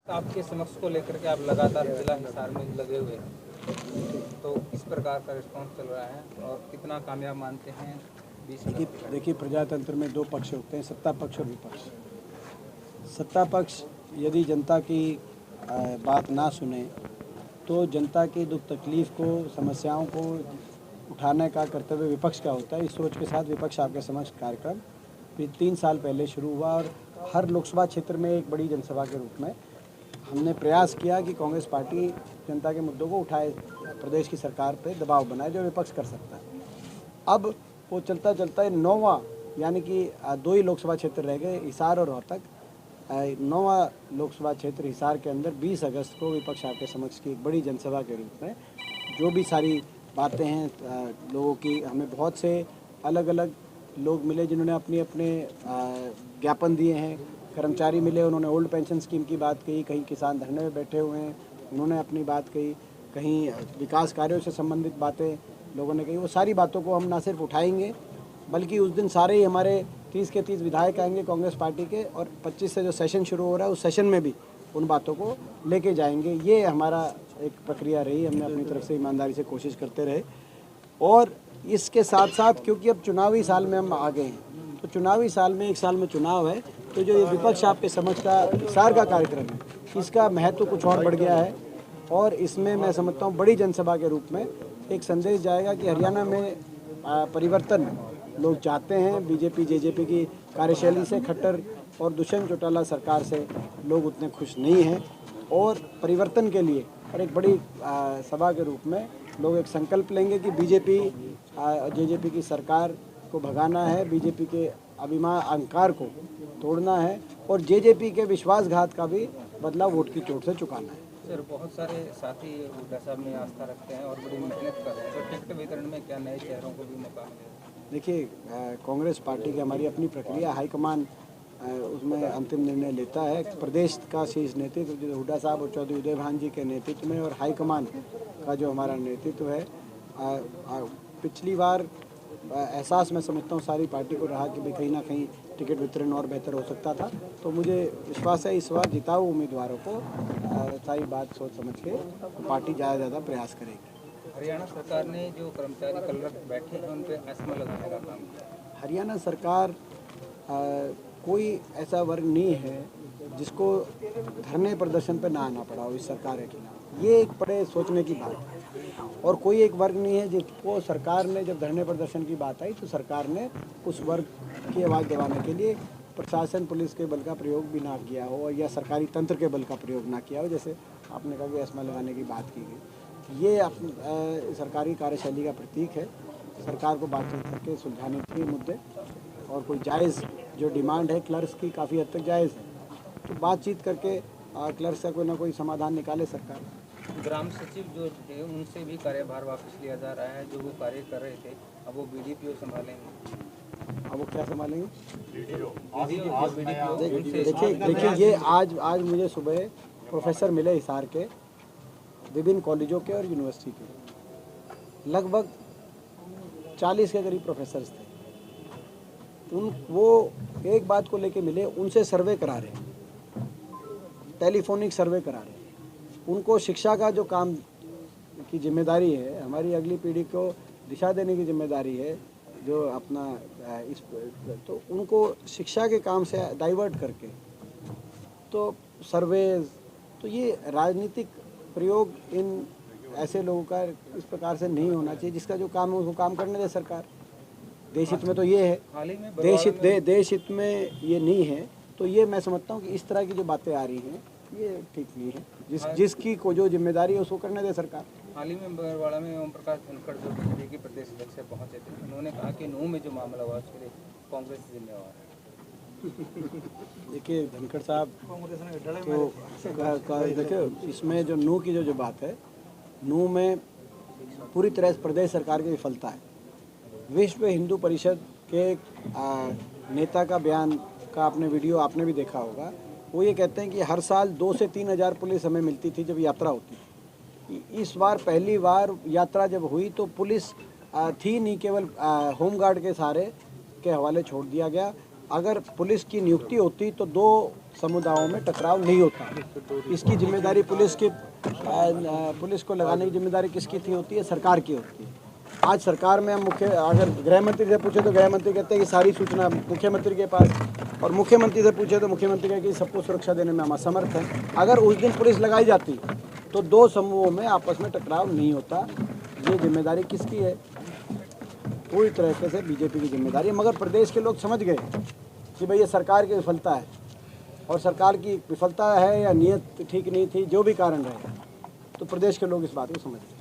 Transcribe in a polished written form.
आपके समक्ष को लेकर के आप लगातार जिला हिसार में लगे हुए हैं, तो किस प्रकार का रिस्पांस चल रहा है और कितना कामयाब मानते हैं? देखिए प्रजातंत्र में दो पक्ष होते हैं, सत्ता पक्ष और विपक्ष। सत्ता पक्ष यदि जनता की बात ना सुने तो जनता की दुख तकलीफ को, समस्याओं को उठाने का कर्तव्य विपक्ष का होता है। इस सोच के साथ विपक्ष आपके समक्ष कार्यक्रम 3 साल पहले शुरू हुआ और हर लोकसभा क्षेत्र में एक बड़ी जनसभा के रूप में हमने प्रयास किया कि कांग्रेस पार्टी जनता के मुद्दों को उठाए, प्रदेश की सरकार पर दबाव बनाए जो विपक्ष कर सकता है। अब वो चलता चलता 9वां, यानी कि 2 ही लोकसभा क्षेत्र रह गए, हिसार और रोहतक। 9वां लोकसभा क्षेत्र हिसार के अंदर 20 अगस्त को विपक्ष आपके समक्ष की एक बड़ी जनसभा के रूप में जो भी सारी बातें हैं लोगों की, हमें बहुत से अलग अलग लोग मिले जिन्होंने अपने अपने ज्ञापन दिए हैं। कर्मचारी मिले, उन्होंने ओल्ड पेंशन स्कीम की बात कही, कहीं किसान धरने में बैठे हुए हैं, उन्होंने अपनी बात कही, कहीं विकास कार्यों से संबंधित बातें लोगों ने कही। वो सारी बातों को हम ना सिर्फ उठाएंगे बल्कि उस दिन सारे ही हमारे 30 के 30 विधायक आएंगे कांग्रेस पार्टी के, और 25 से जो सेशन शुरू हो रहा है उस सेशन में भी उन बातों को लेके जाएंगे। ये हमारा एक प्रक्रिया रही, हमने अपनी तरफ से ईमानदारी से कोशिश करते रहे। और इसके साथ साथ क्योंकि अब चुनावी साल में हम आ गए हैं, तो चुनावी साल में, एक साल में चुनाव है, तो जो ये विपक्ष आपके समक्ष का हिसार का कार्यक्रम है, इसका महत्व कुछ और बढ़ गया है। और इसमें मैं समझता हूँ बड़ी जनसभा के रूप में एक संदेश जाएगा कि हरियाणा में परिवर्तन लोग चाहते हैं। बीजेपी जेजेपी की कार्यशैली से, खट्टर और दुष्यंत चौटाला सरकार से लोग उतने खुश नहीं हैं, और परिवर्तन के लिए और एक बड़ी सभा के रूप में लोग एक संकल्प लेंगे कि बीजेपी जेजेपी की सरकार को भगाना है, बीजेपी के अभिमान अहंकार को तोड़ना है, और जेजेपी के विश्वासघात का भी बदला वोट की चोट से चुकाना है। सर, बहुत सारे साथी हुड्डा साहब में आस्था रखते हैं और बड़ी मेहनत कर रहे हैं, तो टिकट वितरण में क्या नए चेहरों को भी मौका मिलेगा? देखिए कांग्रेस पार्टी की हमारी अपनी प्रक्रिया, हाईकमान उसमें अंतिम निर्णय लेता है। प्रदेश का शीर्ष नेतृत्व जो हुड्डा साहब और चौधरी उदय भान जी के नेतृत्व में, और हाईकमान का जो हमारा नेतृत्व है, पिछली बार एहसास मैं समझता हूँ सारी पार्टी को रहा कि भाई कहीं ना कहीं टिकट वितरण और बेहतर हो सकता था। तो मुझे विश्वास है इस बार जिताऊ उम्मीदवारों को सारी बात सोच समझ के पार्टी ज़्यादा प्रयास करेगी। हरियाणा सरकार ने जो कर्मचारी कल बैठे हैं उन पर एस्मा लगाने का काम किया। हरियाणा सरकार कोई ऐसा वर्ग नहीं है जिसको धरने प्रदर्शन पर ना आना पड़ा हो इस सरकार के खिलाफ। ये एक बड़े सोचने की बात है। और कोई एक वर्ग नहीं है जिसको सरकार ने, जब धरने प्रदर्शन की बात आई तो सरकार ने उस वर्ग की आवाज़ दबाने के लिए प्रशासन, पुलिस के बल का प्रयोग भी ना किया हो, या सरकारी तंत्र के बल का प्रयोग ना किया हो, जैसे आपने कहा कि एस्मा लगाने की बात की गई। ये सरकारी कार्यशैली का प्रतीक है। सरकार को बातचीत करके सुलझाने के मुद्दे, और कोई जायज़ जो डिमांड है क्लर्क्स की काफ़ी हद तक जायज़ है, तो बातचीत करके क्लर्क्स का कोई ना कोई समाधान निकाले सरकार। ग्राम सचिव जो थे उनसे भी कार्यभार वापस लिया जा रहा है, जो वो कार्य कर रहे थे, अब वो बीडीपीओ संभालेंगे। अब वो क्या संभालेंगे? देखिए देखिए ये आज मुझे सुबह प्रोफेसर मिले हिसार के, विभिन्न कॉलेजों के और यूनिवर्सिटी के, लगभग 40 के करीब प्रोफेसर्स थे। वो एक बात को लेके मिले, उनसे सर्वे करा रहे हैं, टेलीफोनिक सर्वे करा रहे हैं। उनको शिक्षा का जो काम की जिम्मेदारी है, हमारी अगली पीढ़ी को दिशा देने की जिम्मेदारी है, जो अपना इस, तो उनको शिक्षा के काम से डाइवर्ट करके तो सर्वे, तो ये राजनीतिक प्रयोग इन ऐसे लोगों का इस प्रकार से नहीं होना चाहिए। जिसका जो काम है उसको काम करने दे सरकार। देश हित में तो ये है, देश हित में ये नहीं है। तो ये मैं समझता हूँ कि इस तरह की जो बातें आ रही हैं ये ठीक नहीं है। जिसकी को जो जिम्मेदारी है उसको करने दे सरकार। हाल ही में बरवाड़ा में ओम प्रकाश धनखड़ जो बीजेपी के प्रदेश अध्यक्ष से पहुंचे थे, उन्होंने कहा कि नूह में जो मामला हुआ उसके लिए कांग्रेस जिम्मेवार है। देखिए धनखड़ साहब तो देखिए इसमें जो नूह की जो बात है, नूह में पूरी तरह से प्रदेश सरकार की विफलता है। विश्व हिंदू परिषद के नेता का बयान का आपने वीडियो आपने भी देखा होगा। वो ये कहते हैं कि हर साल 2 से 3 हज़ार पुलिस हमें मिलती थी जब यात्रा होती थी। इस बार पहली बार यात्रा जब हुई तो पुलिस थी नहीं, केवल होमगार्ड के सहारे के हवाले छोड़ दिया गया। अगर पुलिस की नियुक्ति होती तो 2 समुदायों में टकराव नहीं होता। इसकी जिम्मेदारी पुलिस को लगाने की जिम्मेदारी किसकी थी होती है? सरकार की होती है। आज सरकार में हम अगर गृह मंत्री से पूछे तो गृह मंत्री कहते हैं कि सारी सूचना मुख्यमंत्री के पास, और मुख्यमंत्री से पूछे तो मुख्यमंत्री कहते हैं कि सबको सुरक्षा देने में हम असमर्थ हैं। अगर उस दिन पुलिस लगाई जाती तो दो समूहों में आपस में टकराव नहीं होता। ये जिम्मेदारी किसकी है? पूरी तरीके से बीजेपी की जिम्मेदारी है। मगर प्रदेश के लोग समझ गए कि भाई ये सरकार की विफलता है, और सरकार की विफलता है या नीयत ठीक नहीं थी, जो भी कारण रहे, तो प्रदेश के लोग इस बात को समझ गए।